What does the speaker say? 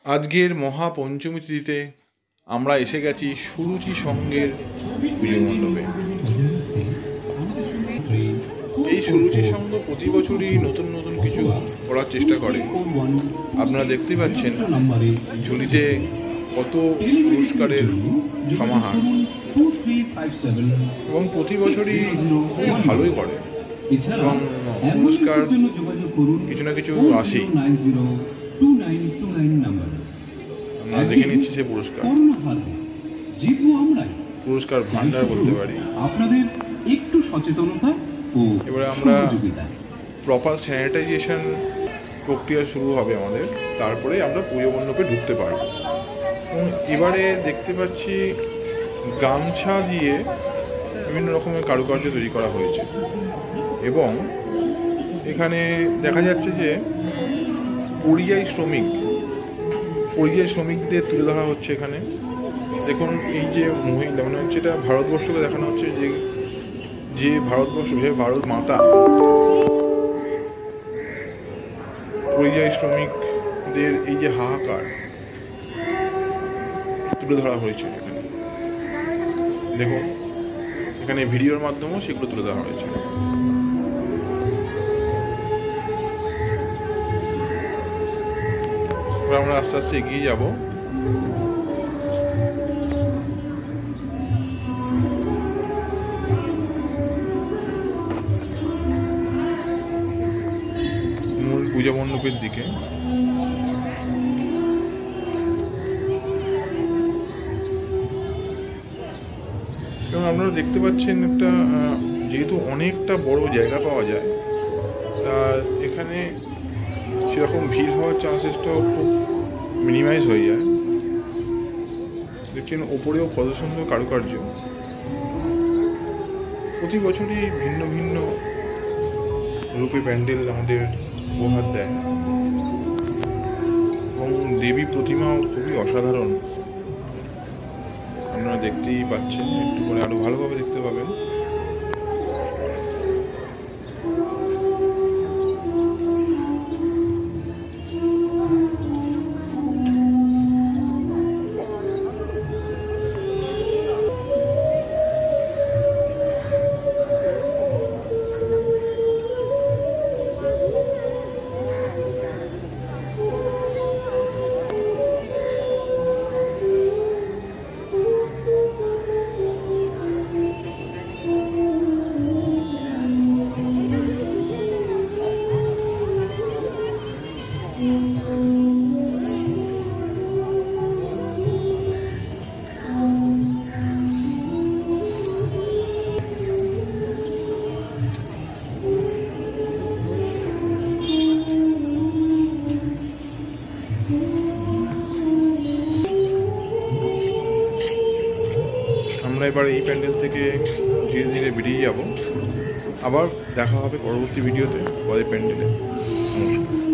আজকের মহাপঞ্চমী তিথিতে আমরা এসে গেছি সুরুচি সঙ্গের পুজো মণ্ডপে। এই সুরুচি সঙ্গ প্রতি বছরই নতুন নতুন কিছু করার চেষ্টা করে। আপনারা দেখতে পাচ্ছেন ঝুলিতে কত পুরস্কারের সমাহার, এবং প্রতি বছরই খুব ভালোই করে এবং পুরস্কার কিছু না কিছু আসেই। আমরা দেখে নিচ্ছি সে পুরস্কার ভান্ডার বলতে পারি। আপনাদের একটু সচেতনতা ও এবারে আমরা প্রপার স্যানিটাইজেশন প্রক্রিয়া শুরু হবে আমাদের, তারপরে আমরা পুজো মণ্ডপে ঢুকতে পারব। এবং এবারে দেখতে পাচ্ছি গামছা দিয়ে বিভিন্ন রকমের কারুকার্য তৈরি করা হয়েছে, এবং এখানে দেখা যাচ্ছে যে পরিযায়ী শ্রমিকদের তুলে ধরা হচ্ছে। এখানে দেখুন, এই যে মহিলা, মানে হচ্ছে এটা ভারতবর্ষকে দেখানো হচ্ছে যে ভারতবর্ষ, ভারত মাতা পরিযায়ী শ্রমিকদের এই যে হাহাকার তুলে ধরা হয়েছে। এখানে দেখুন, এখানে ভিডিওর মাধ্যমেও সেগুলো তুলে ধরা হয়েছে। আমরা আস্তে আস্তে এগিয়ে যাব। মূল পূজা মণ্ডপের দিকে। এবং আপনারা দেখতে পাচ্ছেন একটা, যেহেতু অনেকটা বড় জায়গা পাওয়া যায়, এখানে সেরকম ভিড় হওয়ার চান্সেসটাও খুব মিনিমাইজ হয়ে যায়। দেখছেন ওপরেও কত সুন্দর কারুকার্য। প্রতি বছরই ভিন্ন ভিন্ন রূপে প্যান্ডেল আমাদের উপহার দেয়, এবং দেবী প্রতিমাও খুবই অসাধারণ। আপনারা দেখতেই পাচ্ছেন, একটু পরে আরো ভালোভাবে দেখতে পাবেন। আমরা এবার এই প্যান্ডেল থেকে ধীরে ধীরে বেরিয়ে যাব। আবার দেখা হবে পরবর্তী ভিডিওতে, পরের প্যান্ডেলে। নমস্কার।